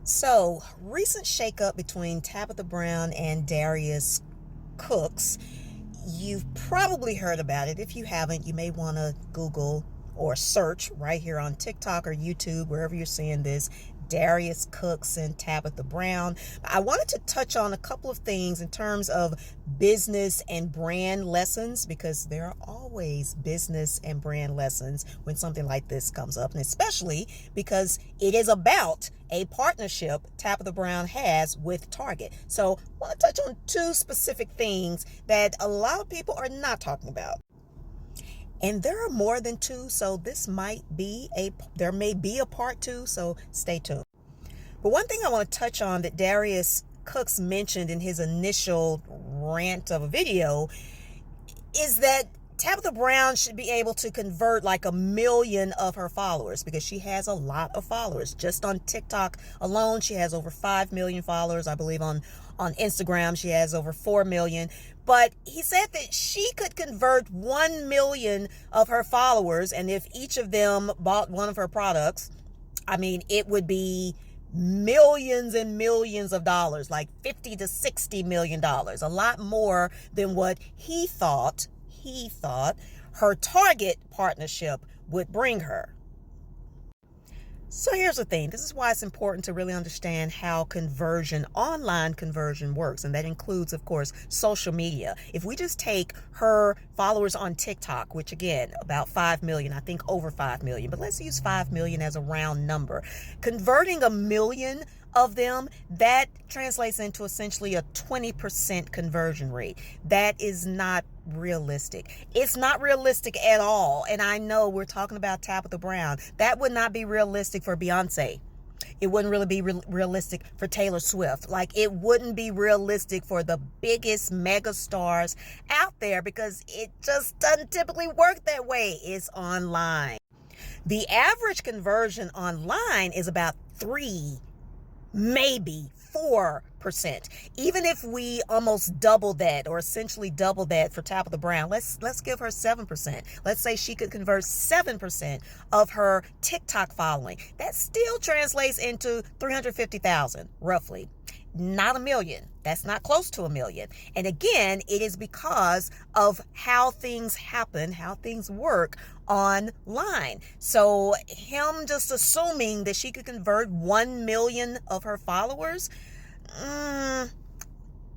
So, recent shakeup between Tabitha Brown and Darius Cooks. You've probably heard about it. If you haven't, you may want to Google or search right here on TikTok or YouTube, wherever you're seeing this, Darius Cooks and Tabitha Brown. I wanted to touch on a couple of things in terms of business and brand lessons, because there are always business and brand lessons when something like this comes up, and especially because it is about a partnership Tabitha Brown has with Target. So I want to touch on two specific things that a lot of people are not talking about. And there are more than two, so there may be a part two, so stay tuned. But one thing I want to touch on that Darius Cooks mentioned in his initial rant of a video is that Tabitha Brown should be able to convert like 1 million of her followers, because she has a lot of followers. Just on TikTok alone, she has over 5 million followers. I believe on Instagram, she has over 4 million. But he said that she could convert 1 million of her followers, and if each of them bought one of her products, I mean, it would be millions and millions of dollars, like $50 to $60 million, a lot more than what he thought her Target partnership would bring her. So here's the thing. This is why it's important to really understand how online conversion works. And that includes, of course, social media. If we just take her followers on TikTok, which again, about 5 million, I think over 5 million, but let's use 5 million as a round number. Converting 1 million of them, that translates into essentially a 20% conversion rate. That is not realistic. It's not realistic at all. And I know we're talking about Tabitha Brown. That would not be realistic for Beyonce. It wouldn't really be realistic for Taylor Swift. Like, it wouldn't be realistic for the biggest mega stars out there, because it just doesn't typically work that way. It's online. The average conversion online is about 3, maybe 4%. Even if we almost double that, or essentially double that for Tabitha Brown, let's give her 7%. Let's say she could convert 7% of her TikTok following. That still translates into 350,000 roughly. Not 1 million. That's not close to 1 million. And again, it is because of how things happen, how things work online. So him just assuming that she could convert 1 million of her followers,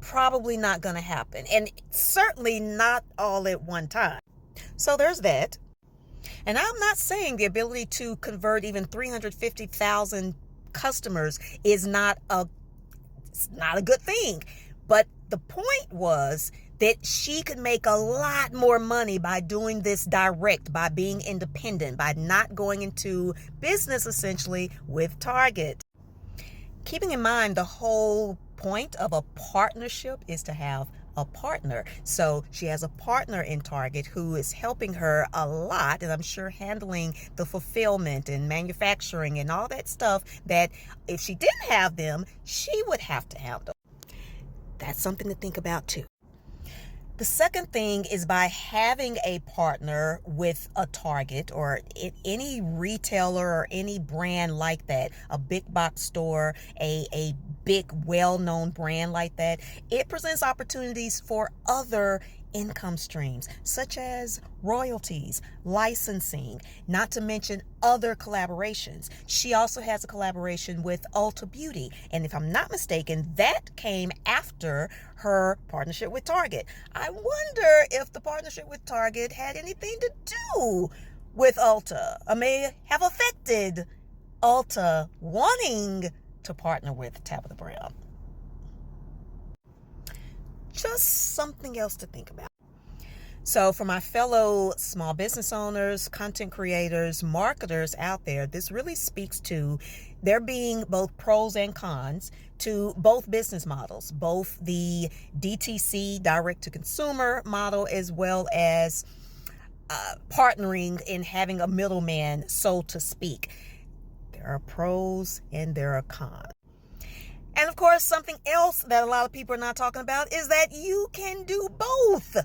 probably not going to happen. And certainly not all at one time. So there's that. And I'm not saying the ability to convert even 350,000 customers is not a good thing. But the point was that she could make a lot more money by doing this direct, by being independent, by not going into business essentially with Target. Keeping in mind, the whole point of a partnership is to have a partner. So she has a partner in Target who is helping her a lot, and I'm sure handling the fulfillment and manufacturing and all that stuff that if she didn't have them, she would have to handle. That's something to think about too. The second thing is, by having a partner with a Target or any retailer or any brand like that, a big box store, a big well-known brand like that, it presents opportunities for other income streams, such as royalties, licensing, not to mention other collaborations. She also has a collaboration with Ulta Beauty, and if I'm not mistaken, that came after her partnership with Target. I wonder if the partnership with Target had anything to do with Ulta, or may have affected Ulta wanting to partner with Tabitha Brown. Just something else to think about. So for my fellow small business owners, content creators, marketers out there, this really speaks to there being both pros and cons to both business models, both the DTC, direct to consumer model, as well as partnering and having a middleman, so to speak. There are pros and there are cons. And of course, something else that a lot of people are not talking about is that you can do both.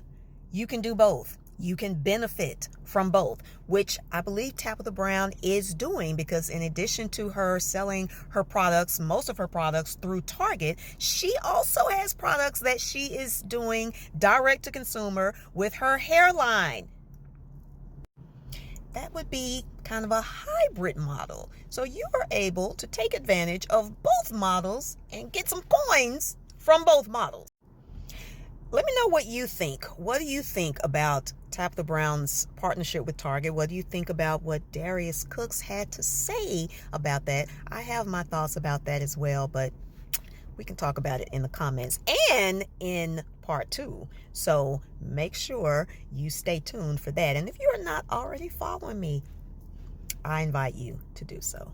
You can do both. You can benefit from both, which I believe Tabitha Brown is doing, because in addition to her selling her products, most of her products through Target, she also has products that she is doing direct to consumer with her hairline. That would be kind of a hybrid model. So you are able to take advantage of both models and get some coins from both models. Let me know what you think. What do you think about Tabitha Brown's partnership with Target? What do you think about what Darius Cooks had to say about that? I have my thoughts about that as well, but we can talk about it in the comments and in part 2. So make sure you stay tuned for that. And if you're not already following me, I invite you to do so.